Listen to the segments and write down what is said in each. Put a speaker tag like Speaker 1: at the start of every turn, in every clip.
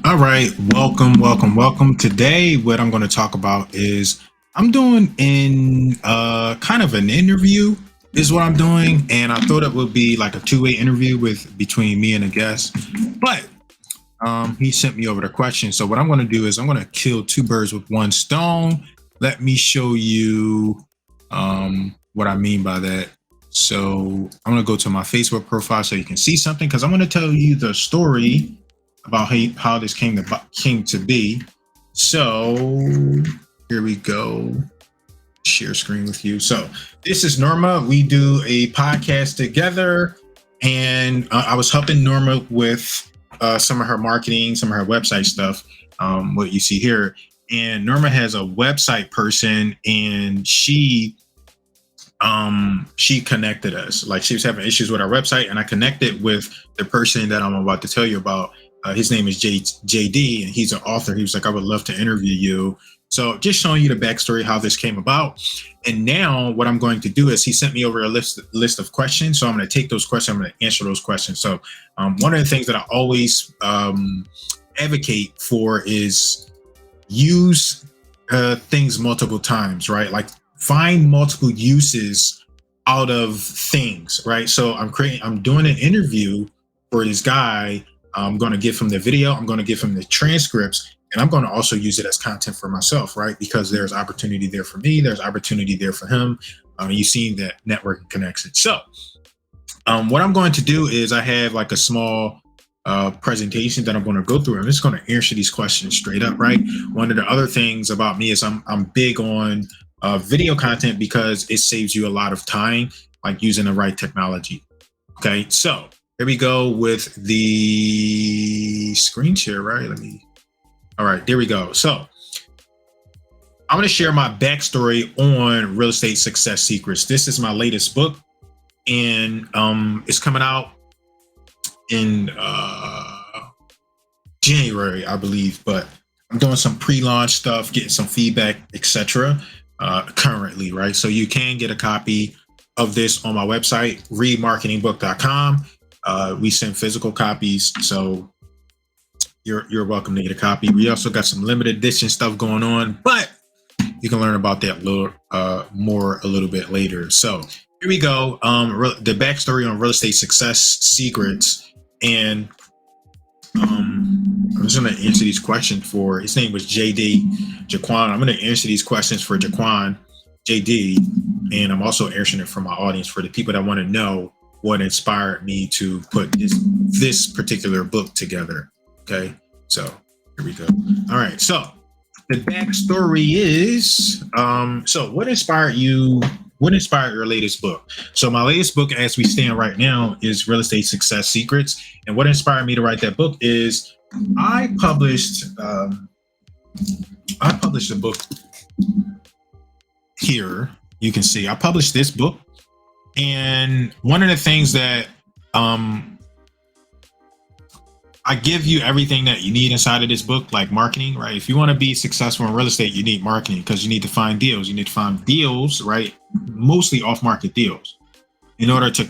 Speaker 1: All right, welcome. Today, what I'm going to talk about is I'm doing in kind of an interview. Is what I'm doing, and I thought it would be like a two-way interview with between me and a guest, but he sent me over the question. So what I'm going to do is I'm going to kill two birds with one stone. Let me show you what I mean by that. So I'm going to go to my Facebook profile so you can see something, because I'm going to tell you the story about how this came to be. So here we go. Share screen with you. So this is Norma. We do a podcast together, and I was helping Norma with some of her marketing, some of her website stuff. What you see here, and Norma has a website person, and she connected us. Like, she was having issues with our website, and I connected with the person that I'm about to tell you about. His name is JD, and he's an author. He was like, I would love to interview you. So just showing you the backstory, how this came about. And now what I'm going to do is he sent me over a list of questions. So I'm going to take those questions. I'm going to answer those questions. So one of the things that I always advocate for is use things multiple times, right? Like, find multiple uses out of things, right? So I'm doing an interview for this guy. I'm going to give him the video. I'm going to give him the transcripts, and I'm going to also use it as content for myself, right? Because there's opportunity there for me. There's opportunity there for him. You've seen that networking connection. So what I'm going to do is I have like a small presentation that I'm going to go through. I'm just going to answer these questions straight up, right? One of the other things about me is I'm big on video content because it saves you a lot of time, like using the right technology. Okay, so here we go with the screen share, right? All right, there we go. So I'm going to share my backstory on Real Estate Success Secrets. This is my latest book, and it's coming out in January, I believe, but I'm doing some pre-launch stuff, getting some feedback, etc. Currently, right? So you can get a copy of this on my website, remarketingbook.com. We send physical copies, so you're welcome to get a copy. We also got some limited edition stuff going on, but you can learn about that a little bit later. So here we go. The backstory on Real Estate Success Secrets, and I'm just going to answer these questions for, his name was Jaquan. I'm going to answer these questions for JD, and I'm also answering it for my audience, for the people that want to know what inspired me to put this particular book together. Okay, so here we go. All right, so the backstory is, so what inspired you? What inspired your latest book? So my latest book, as we stand right now, is Real Estate Success Secrets. And what inspired me to write that book is I published a book here. You can see I published this book. And one of the things that I give you everything that you need inside of this book, like marketing, right? If you want to be successful in real estate, you need marketing, because you need to find deals. You need to find deals, right? Mostly off-market deals, in order to,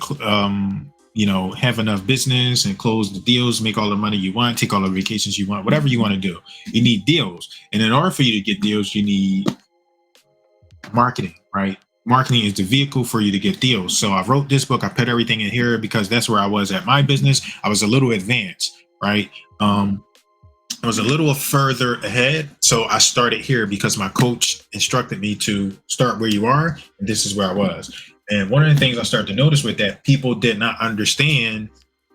Speaker 1: have enough business and close the deals, make all the money you want, take all the vacations you want, whatever you want to do. You need deals. And in order for you to get deals, you need marketing, right? Marketing is the vehicle for you to get deals. So I wrote this book. I put everything in here because that's where I was at my business. I was a little advanced, right? I was a little further ahead. So I started here because my coach instructed me to start where you are. And this is where I was. And one of the things I started to notice with that, people did not understand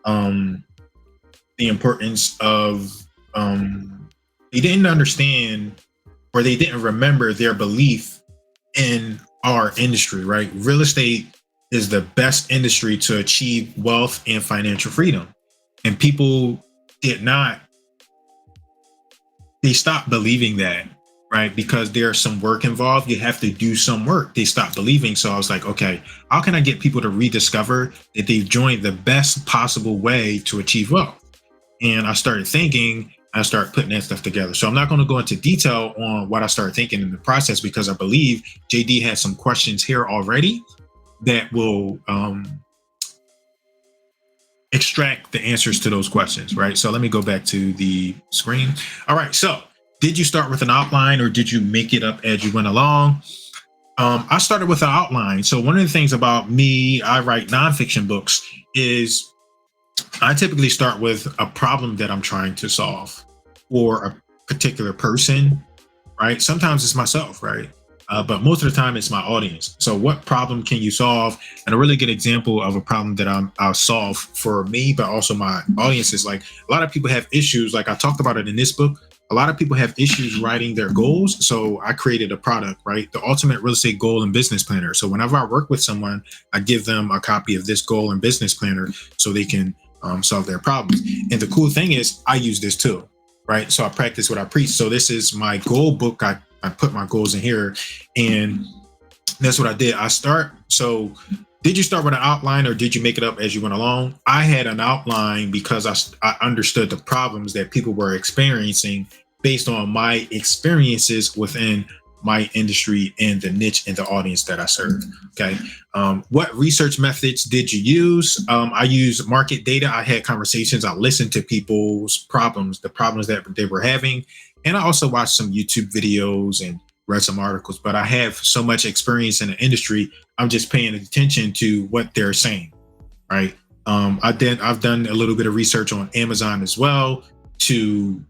Speaker 1: the importance of, they didn't understand, or they didn't remember their belief in our industry, right? Real estate is the best industry to achieve wealth and financial freedom. And people they stopped believing that, right? Because there's some work involved. You have to do some work. They stopped believing. So I was like, okay, how can I get people to rediscover that they've joined the best possible way to achieve wealth? And I started thinking, I started putting that stuff together. So I'm not going to go into detail on what I started thinking in the process, because I believe JD has some questions here already that will extract the answers to those questions, right? So let me go back to the screen. All right. So did you start with an outline or did you make it up as you went along? I started with an outline. So one of the things about me, I write nonfiction books, is I typically start with a problem that I'm trying to solve for a particular person, right? Sometimes it's myself, right? But most of the time it's my audience. So what problem can you solve? And a really good example of a problem that I'll solve for me, but also my audience is like a lot of people have issues. Like I talked about it in this book. A lot of people have issues writing their goals. So I created a product, right? The ultimate real estate goal and business planner. So whenever I work with someone, I give them a copy of this goal and business planner so they can solve their problems. And the cool thing is I use this too, right? So I practice what I preach. So this is my goal book. I put my goals in here and that's what I did. So did you start with an outline or did you make it up as you went along? I had an outline because I understood the problems that people were experiencing based on my experiences within my industry and the niche and the audience that I serve. Okay. What research methods did you use? I used market data. I had conversations. I listened to people's problems, the problems that they were having. And I also watched some YouTube videos and read some articles, but I have so much experience in the industry. I'm just paying attention to what they're saying. Right. I've done a little bit of research on Amazon as well to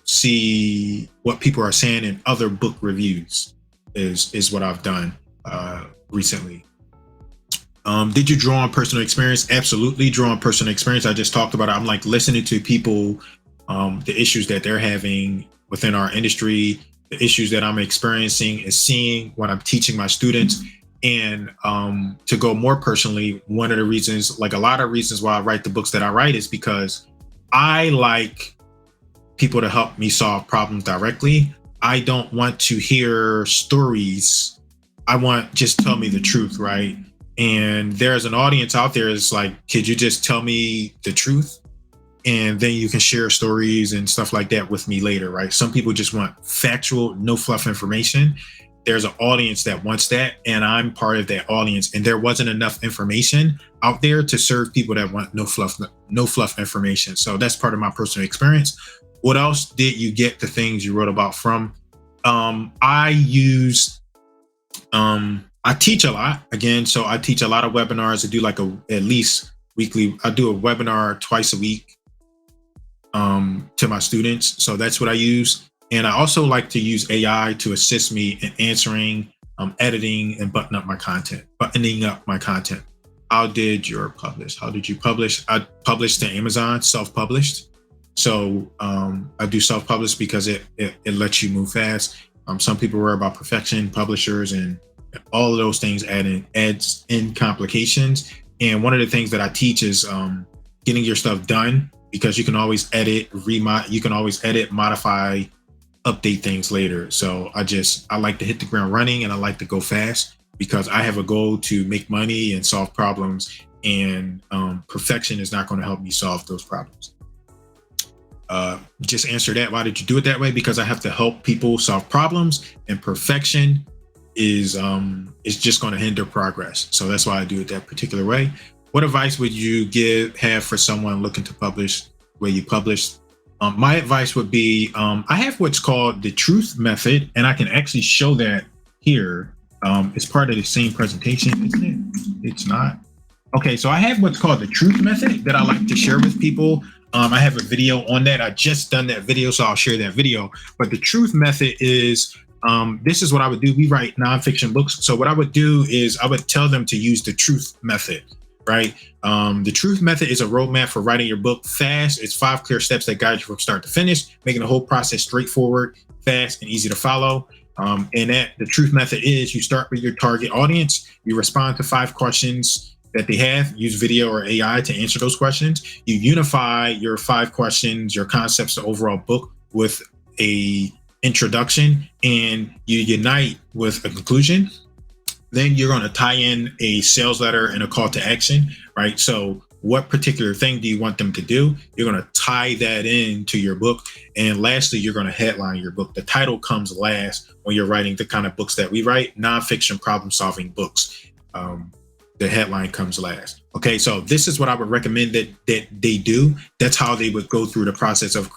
Speaker 1: see what people are saying in other book reviews is what I've done recently. Did you draw on personal experience? Absolutely, draw on personal experience. I just talked about it. I'm like listening to people, the issues that they're having within our industry, the issues that I'm experiencing, is seeing what I'm teaching my students. And to go more personally, one of the reasons, like a lot of reasons why I write the books that I write is because I like people to help me solve problems directly. I don't want to hear stories. I want just tell me the truth, right? And there's an audience out there is like, could you just tell me the truth? And then you can share stories and stuff like that with me later, right? Some people just want factual, no fluff information. There's an audience that wants that, and I'm part of that audience. And there wasn't enough information out there to serve people that want no fluff information. So that's part of my personal experience. What else did you get the things you wrote about from? I teach a lot again. So I teach a lot of webinars. I do like at least weekly. I do a webinar twice a week to my students. So that's what I use. And I also like to use AI to assist me in answering, editing, and buttoning up my content. How did you publish? I published to Amazon, self-published. So I do self-publish because it lets you move fast. Some people worry about perfection, publishers, and all of those things adds in complications. And one of the things that I teach is getting your stuff done, because you can always edit, modify, update things later. So I like to hit the ground running and I like to go fast because I have a goal to make money and solve problems, and perfection is not going to help me solve those problems. Just answer that. Why did you do it that way? Because I have to help people solve problems, and perfection is just going to hinder progress. So that's why I do it that particular way. What advice would you have for someone looking to publish where you publish? My advice would be, I have what's called the truth method, and I can actually show that here. It's part of the same presentation, isn't it? It's not. Okay, so I have what's called the truth method that I like to share with people. I have a video on that. I just done that video, so I'll share that video. But the truth method is, this is what I would do. We write nonfiction books. So what I would do is I would tell them to use the truth method, right? The truth method is a roadmap for writing your book fast. It's 5 clear steps that guide you from start to finish, making the whole process straightforward, fast, and easy to follow. And the truth method is you start with your target audience. You respond to 5 questions that they have, use video or AI to answer those questions. You unify your 5 questions, your concepts, the overall book with a introduction, and you unite with a conclusion. Then you're going to tie in a sales letter and a call to action, right? So what particular thing do you want them to do? You're going to tie that into your book. And lastly, you're going to headline your book. The title comes last when you're writing the kind of books that we write, nonfiction problem solving books. the headline comes last. Okay, so this is what I would recommend that they do. That's how they would go through the process of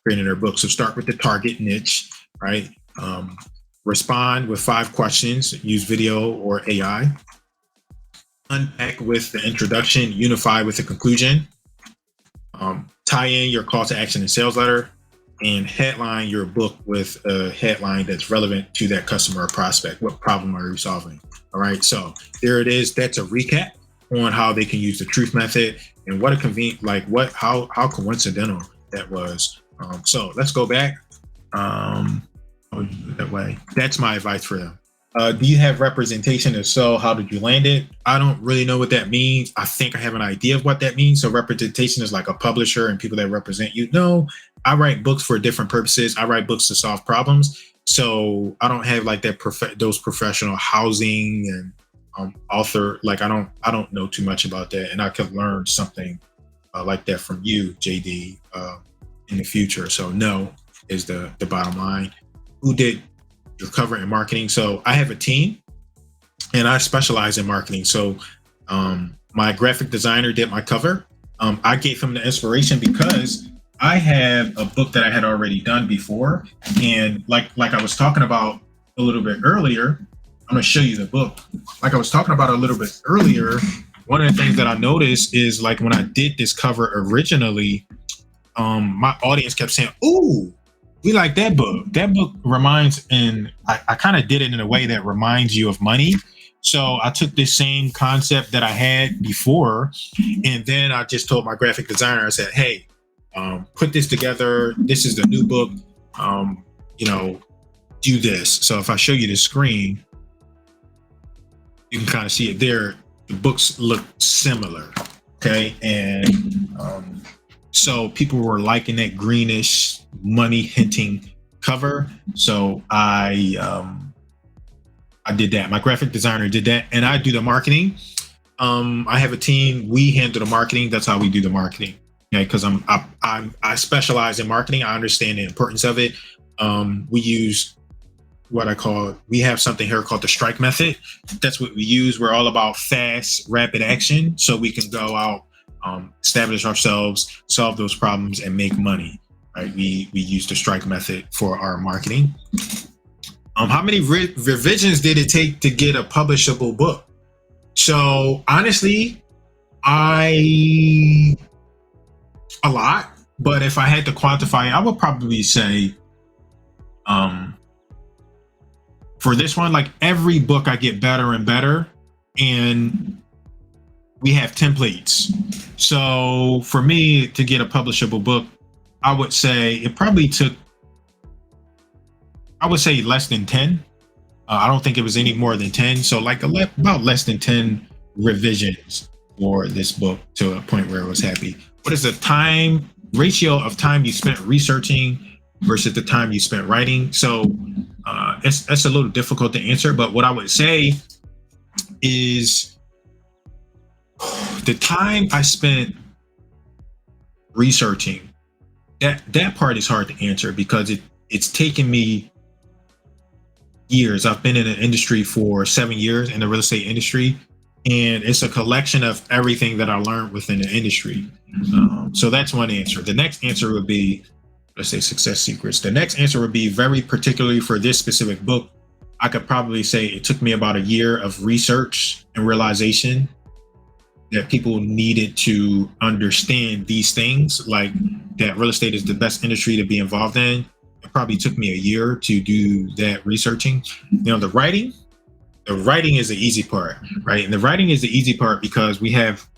Speaker 1: creating their book. So start with the target niche, right? Respond with 5 questions, use video or AI. Unpack with the introduction, unify with the conclusion. Tie in your call to action and sales letter, and headline your book with a headline that's relevant to that customer or prospect. What problem are you solving? All right, so there it is. That's a recap on how they can use the truth method and what a convenient, like what, how coincidental that was. So let's go back that way. That's my advice for them. Do you have representation? If so, how did you land it? I don't really know what that means. I think I have an idea of what that means. So representation is like a publisher and people that represent you. No, I write books for different purposes. I write books to solve problems. So I don't have like that those professional housing and author. Like I don't know too much about that, and I could learn something like that from you, JD, in the future. So no is the bottom line. Who did your cover and marketing? So I have a team and I specialize in marketing. So my graphic designer did my cover. I gave him the inspiration because I have a book that I had already done before. And like I was talking about a little bit earlier, I'm going to show you the book. Like I was talking about a little bit earlier, one of the things that I noticed is like when I did this cover originally, my audience kept saying, "Ooh, we like that book." That book reminds, and I kind of did it in a way that reminds you of money. So I took this same concept that I had before, and then I just told my graphic designer, I said, "Hey, put this together. This is the new book. Do this." So if I show you the screen, you can kind of see it there. The books look similar, okay? And so people were liking that greenish, money hinting cover. So I did that. My graphic designer did that, and I do the marketing. I have a team. We handle the marketing. That's how we do the marketing. Okay, because I specialize in marketing. I understand the importance of it. We use we have something here called the strike method. That's what we use. We're all about fast, rapid action, so we can go out, establish ourselves, solve those problems, and make money. Right? We use the strike method for our marketing. How many revisions did it take to get a publishable book? So honestly, a lot. But if I had to quantify it, I would probably say, for this one, like every book I get better and better, and we have templates. So for me to get a publishable book, I would say it probably took, less than 10. I don't think it was any more than 10. So like about less than 10 revisions for this book to a point where I was happy. What is the time ratio of time you spent researching versus the time you spent writing? So that's a little difficult to answer, but what I would say is the time I spent researching, that part is hard to answer because it's taken me years. I've been in the industry for 7 years, in the real estate industry, and it's a collection of everything that I learned within the industry. So that's one answer. The next answer would be, let's say, success secrets. The next answer would be, very particularly for this specific book, I could probably say it took me about a year of research and realization that people needed to understand these things, like that real estate is the best industry to be involved in. It probably took me a year to do that researching. The writing is the easy part, right? And the writing is the easy part because we have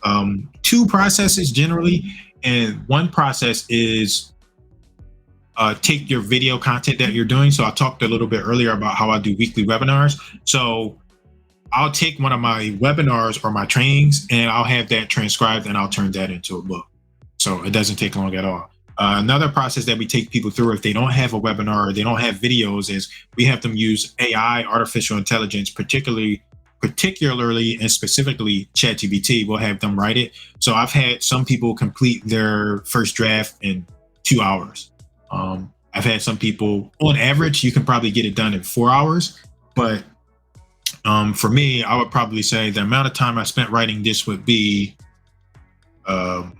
Speaker 1: 2 processes generally. And one process is take your video content that you're doing. So I talked a little bit earlier about how I do weekly webinars. So I'll take one of my webinars or my trainings and I'll have that transcribed and I'll turn that into a book. So it doesn't take long at all. Another process that we take people through if they don't have a webinar or they don't have videos is we have them use AI, artificial intelligence, particularly and specifically ChatGPT. We'll have them write it. So I've had some people complete their first draft in 2 hours. I've had some people, on average, you can probably get it done in 4 hours, but For me, I would probably say the amount of time I spent writing this would be um,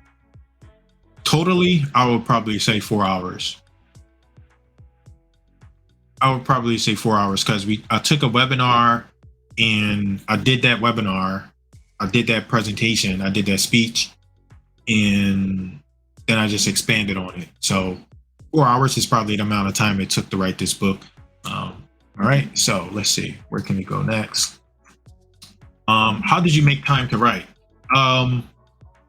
Speaker 1: totally, I would probably say 4 hours. I would probably say 4 hours because I took a webinar and I did that webinar, I did that presentation, I did that speech, and then I just expanded on it. So 4 hours is probably the amount of time it took to write this book. All right, so let's see, where can we go next? How did you make time to write?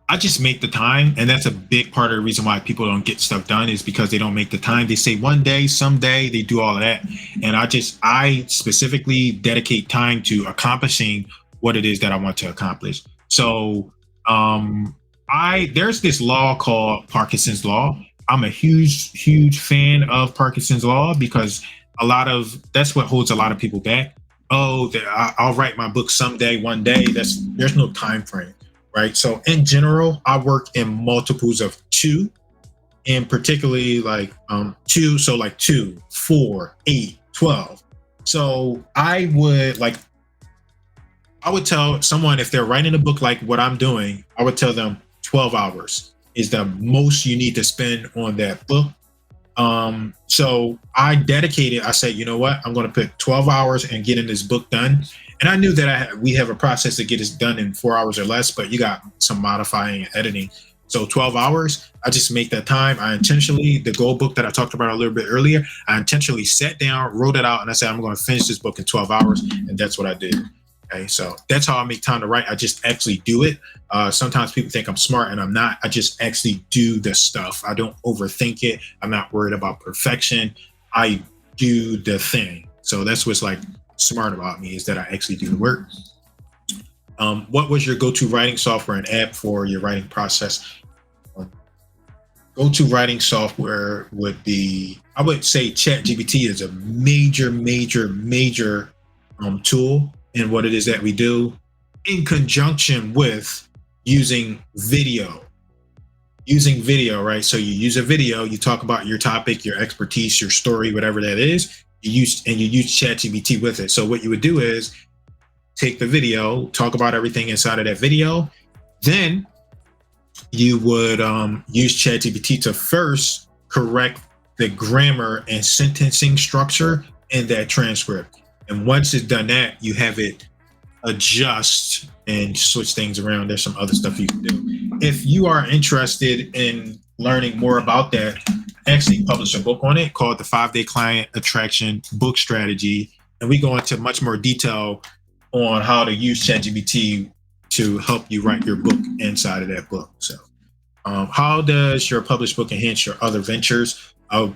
Speaker 1: I just make the time, and that's a big part of the reason why people don't get stuff done is because they don't make the time. They say one day, someday, they do all of that, and I specifically dedicate time to accomplishing what it is that I want to accomplish. So, there's this law called Parkinson's law. I'm a huge fan of Parkinson's law because that's what holds a lot of people back. Oh, I'll write my book someday, one day. There's no time frame. Right. So in general, I work in multiples of 2, and particularly like 2. So like 2, 4, 8, 12. So I would tell someone if they're writing a book like what I'm doing, I would tell them 12 hours is the most you need to spend on that book. So I said, you know what, I'm going to put 12 hours and getting this book done. And I knew that we have a process to get this done in 4 hours or less, but you got some modifying and editing. So 12 hours, I just make that time. The goal book that I talked about a little bit earlier, I intentionally sat down, wrote it out, and I said, I'm going to finish this book in 12 hours. And that's what I did. Okay, so that's how I make time to write. I just actually do it. Sometimes people think I'm smart and I'm not. I just actually do the stuff. I don't overthink it. I'm not worried about perfection. I do the thing. So that's what's like smart about me, is that I actually do the work. What was your go-to writing software and app for your writing process? Go-to writing software would be, I would say ChatGPT is a major tool in what it is that we do, in conjunction with using video, right? So you use a video, you talk about your topic, your expertise, your story, whatever that is, you use ChatGPT with it. So what you would do is take the video, talk about everything inside of that video, then you would use ChatGPT to first correct the grammar and sentencing structure in that transcript. And once it's done that, you have it adjust and switch things around. There's some other stuff you can do. If you are interested in learning more about that, I actually published a book on it called The 5-Day Client Attraction Book Strategy. And we go into much more detail on how to use ChatGPT to help you write your book inside of that book. So how does your published book enhance your other ventures? A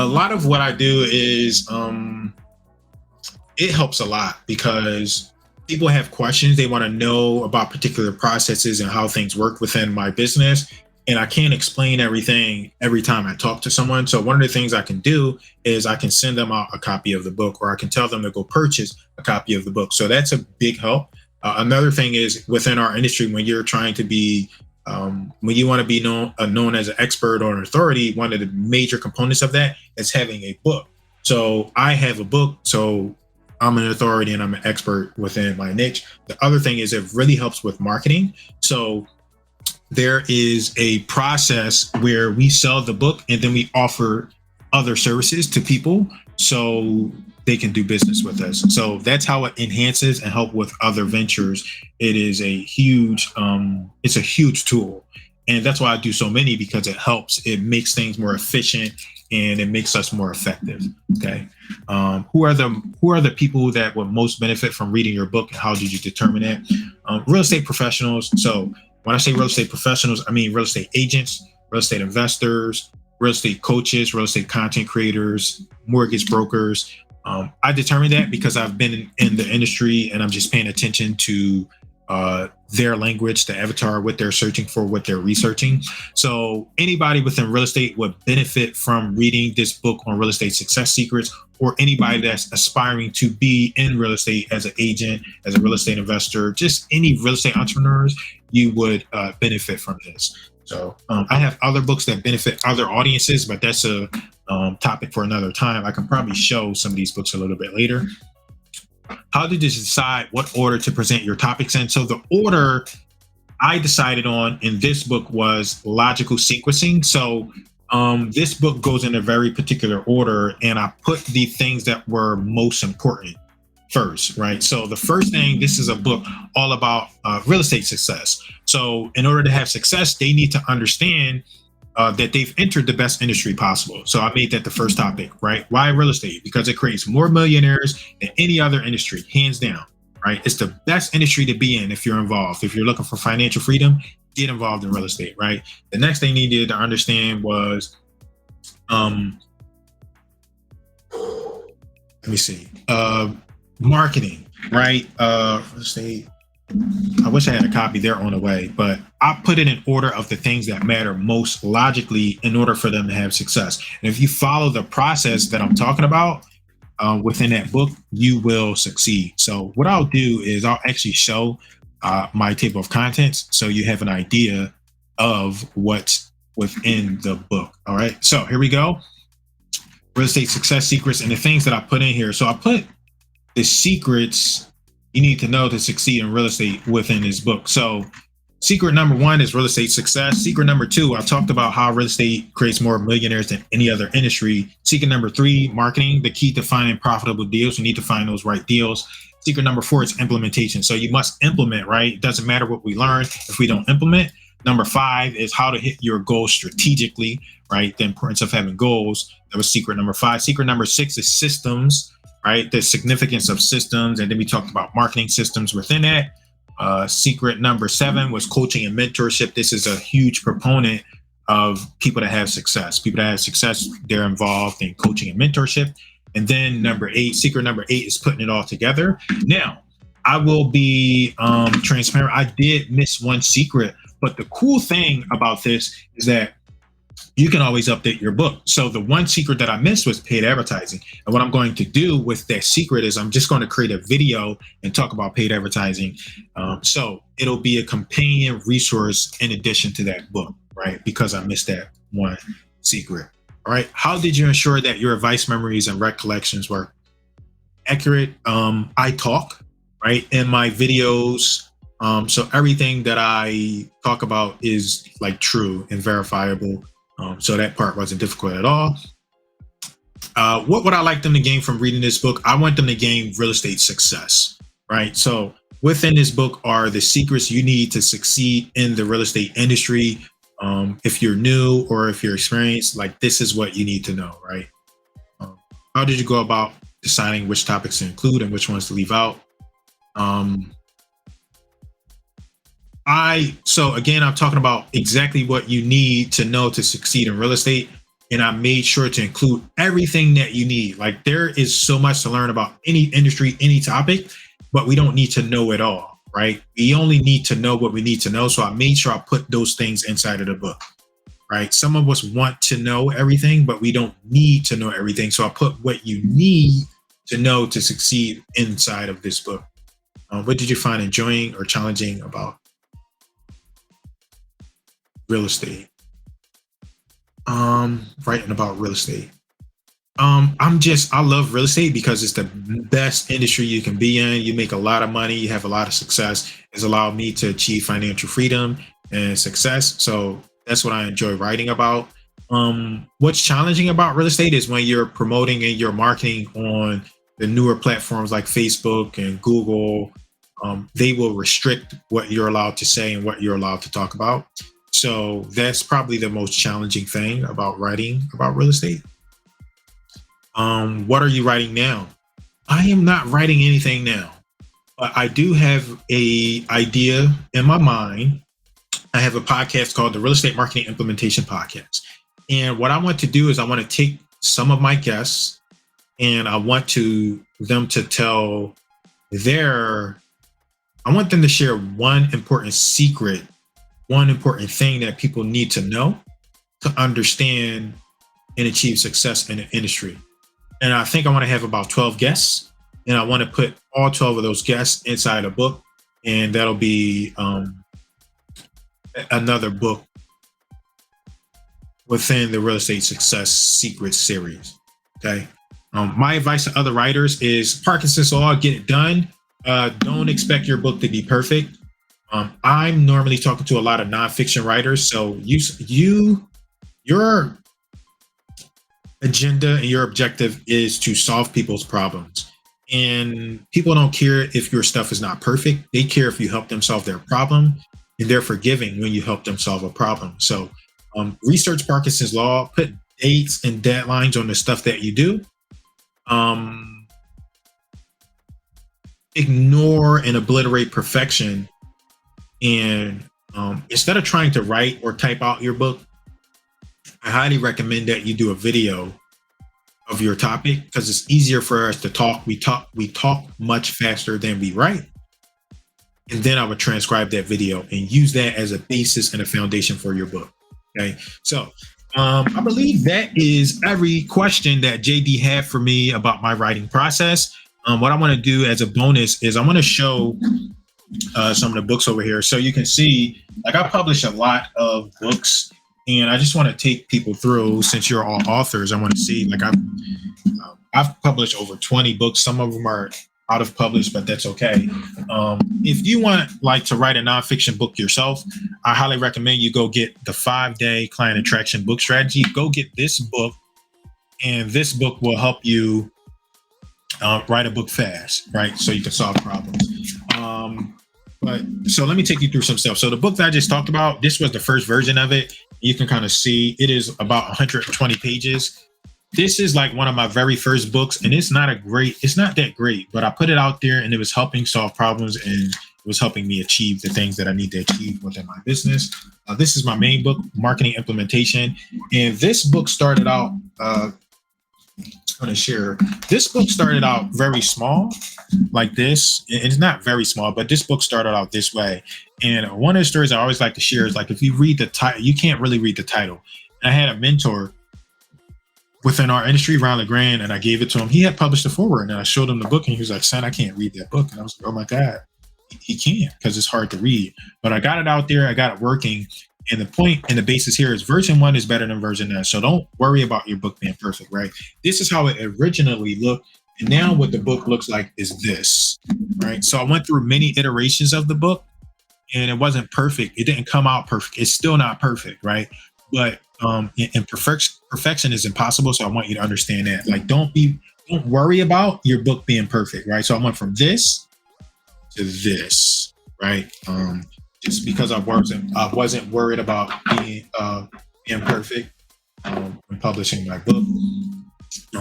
Speaker 1: lot of what I do is it helps a lot because people have questions. They want to know about particular processes and how things work within my business. And I can't explain everything every time I talk to someone. So one of the things I can do is I can send them out a copy of the book, or I can tell them to go purchase a copy of the book. So that's a big help. Another thing is within our industry, when you're trying to be when you want to be known as an expert or an authority, one of the major components of that is having a book. So I have a book, so I'm an authority and I'm an expert within my niche. The other thing is it really helps with marketing. So there is a process where we sell the book and then we offer other services to people so they can do business with us. So that's how it enhances and help with other ventures. It is a huge, it's a huge tool. And that's why I do so many, because it helps. It makes things more efficient and it makes us more effective. Okay. Who are the people that would most benefit from reading your book, and how did you determine that? Real estate professionals. So when I say real estate professionals, I mean real estate agents, real estate investors, real estate coaches, real estate content creators, mortgage brokers. I determined that because I've been in the industry and I'm just paying attention to their language, the avatar, what they're searching for, what they're researching. So anybody within real estate would benefit from reading this book on real estate success secrets, or anybody that's aspiring to be in real estate as an agent, as a real estate investor, just any real estate entrepreneurs, you would benefit from this. So I have other books that benefit other audiences, but that's a topic for another time. I can probably show some of these books a little bit later. how did you decide what order to present your topics in? So the order I decided on in this book was logical sequencing. So this book goes in a very particular order, and I put the things that were most important first, right? So the first thing, this is a book all about real estate success. So in order to have success, they need to understand that they've entered the best industry possible. So I made that the first topic, right? Why real estate? Because it creates more millionaires than any other industry, hands down, right? It's the best industry to be in if you're involved. If you're looking for financial freedom, get involved in real estate, right? The next thing they needed to understand was, let me see, marketing, right? Real estate. I wish I had a copy there on the way, but I put it in order of the things that matter most logically in order for them to have success. And if you follow the process that I'm talking about within that book, you will succeed. So what I'll do is I'll actually show my table of contents so you have an idea of what's within the book. All right. So here we go. Real estate success secrets and the things that I put in here. So I put the secrets you need to know to succeed in real estate within this book. So secret number 1 is real estate success. Secret number 2, I talked about how real estate creates more millionaires than any other industry. Secret number 3, marketing, the key to finding profitable deals. You need to find those right deals. Secret number 4 is implementation. So you must implement, right? It doesn't matter what we learn if we don't implement. Number 5 is how to hit your goals strategically, right? The importance of having goals. That was secret number 5. Secret number 6 is systems, right? The significance of systems. And then we talked about marketing systems within that. Secret number 7 was coaching and mentorship. This is a huge proponent of people that have success. People that have success, they're involved in coaching and mentorship. And then secret number 8 is putting it all together. Now, I will be transparent. I did miss one secret, but the cool thing about this is that you can always update your book. So the one secret that I missed was paid advertising. And what I'm going to do with that secret is I'm just going to create a video and talk about paid advertising. So it'll be a companion resource in addition to that book, right? Because I missed that one secret. All right. How did you ensure that your advice memories and recollections were accurate? I talk, right, in my videos. So everything that I talk about is like true and verifiable. So that part wasn't difficult at all. What would I like them to gain from reading this book? I want them to gain real estate success, right? So within this book are the secrets you need to succeed in the real estate industry. If you're new or if you're experienced, like this is what you need to know, right? How did you go about deciding which topics to include and which ones to leave out? So again, I'm talking about exactly what you need to know to succeed in real estate. And I made sure to include everything that you need. Like there is so much to learn about any industry, any topic, but we don't need to know it all, right? We only need to know what we need to know. So I made sure I put those things inside of the book, right? Some of us want to know everything, but we don't need to know everything. So I put what you need to know to succeed inside of this book. What did you find enjoying or challenging about real estate? Writing about real estate. I love real estate because it's the best industry you can be in. You make a lot of money, you have a lot of success. It's allowed me to achieve financial freedom and success. So that's what I enjoy writing about. What's challenging about real estate is when you're promoting and you're marketing on the newer platforms like Facebook and Google, they will restrict what you're allowed to say and what you're allowed to talk about. So that's probably the most challenging thing about writing about real estate. What are you writing now? I am not writing anything now, but I do have a idea in my mind. I have a podcast called the Real Estate Marketing Implementation Podcast. And what I want to do is I want to take some of my guests and I want them to tell I want them to share one important secret, one important thing that people need to know to understand and achieve success in the industry. And I think I want to have about 12 guests, and I want to put all 12 of those guests inside a book, and that'll be another book within the Real Estate Success Secrets series. Okay. My advice to other writers is Parkinson's law, get it done. Don't expect your book to be perfect. I'm normally talking to a lot of nonfiction writers, so your agenda and your objective is to solve people's problems. And people don't care if your stuff is not perfect. They care if you help them solve their problem, and they're forgiving when you help them solve a problem. So research Parkinson's law, put dates and deadlines on the stuff that you do. Ignore and obliterate perfection. And instead of trying to write or type out your book, I highly recommend that you do a video of your topic, because it's easier for us to talk. We talk much faster than we write. And then I would transcribe that video and use that as a basis and a foundation for your book. Okay. So I believe that is every question that JD had for me about my writing process. What I want to do as a bonus is I want to show some of the books over here. So you can see, like, I publish a lot of books, and I just want to take people through, since you're all authors, I want to see, like, I've published over 20 books. Some of them are out of published, but that's okay. If you want, like, to write a nonfiction book yourself, I highly recommend you go get the 5-day client attraction book strategy. Go get this book, and this book will help you write a book fast, right? So you can solve problems. But so let me take you through some stuff. So the book that I just talked about, this was the first version of it. You can kind of see it is about 120 pages. This is like one of my very first books, and it's not that great, but I put it out there and it was helping solve problems, and it was helping me achieve the things that I need to achieve within my business. This is my main book, Marketing Implementation. And this book started out, this book started out very small, like this. It's not very small, but this book started out this way. And one of the stories I always like to share is, like, if you read the title, you can't really read the title. And I had a mentor within our industry, Ron LeGrand, and I gave it to him. He had published a foreword, and I showed him the book, and he was like, "Son, I can't read that book." And I was like, "Oh my God, he can't, because it's hard to read." But I got it out there, I got it working. And the point and the basis here is version 1 is better than version 9. So don't worry about your book being perfect, right? This is how it originally looked. And now what the book looks like is this, right? So I went through many iterations of the book, and it wasn't perfect. It didn't come out perfect. It's still not perfect, right? But perfection is impossible. So I want you to understand that. Like, don't worry about your book being perfect, right? So I went from this to this, right? Just because I wasn't worried about being perfect when publishing my book.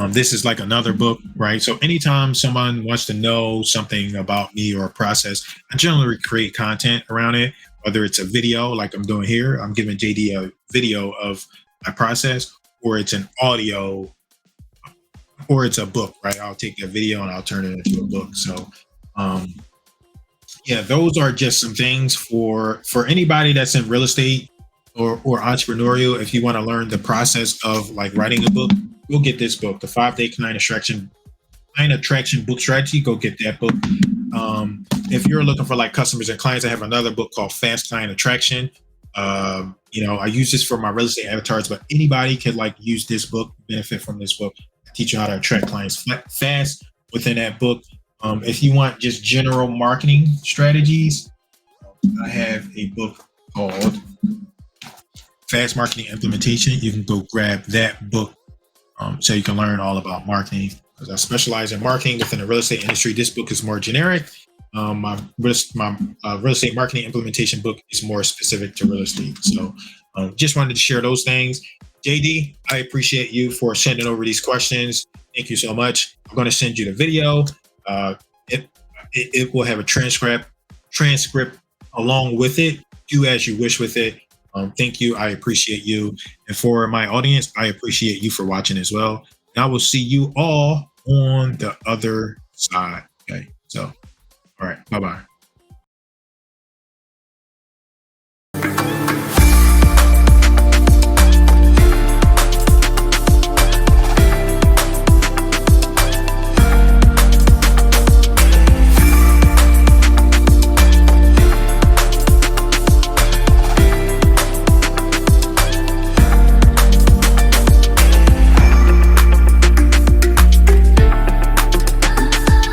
Speaker 1: This is like another book, right? So anytime someone wants to know something about me or a process, I generally create content around it, whether it's a video like I'm doing here. I'm giving JD a video of my process, or it's an audio, or it's a book, right? I'll take that video and I'll turn it into a book. So yeah, those are just some things for anybody that's in real estate or entrepreneurial. If you want to learn the process of, like, writing a book, go get this book, the 5-day client attraction book strategy. Go get that book. If you're looking for, like, customers and clients, I have another book called Fast Client Attraction. I use this for my real estate avatars, but anybody can, like, use this book, benefit from this book. I teach you how to attract clients fast within that book. If you want just general marketing strategies, I have a book called Fast Marketing Implementation. You can go grab that book so you can learn all about marketing, because I specialize in marketing within the real estate industry. This book is more generic. My real estate marketing implementation book is more specific to real estate. So just wanted to share those things. JD, I appreciate you for sending over these questions. Thank you so much. I'm going to send you the video. It will have a transcript along with it. Do as you wish with it. Thank you. I appreciate you. And for my audience, I appreciate you for watching as well. And I will see you all on the other side. Okay. So, all right. Bye-bye.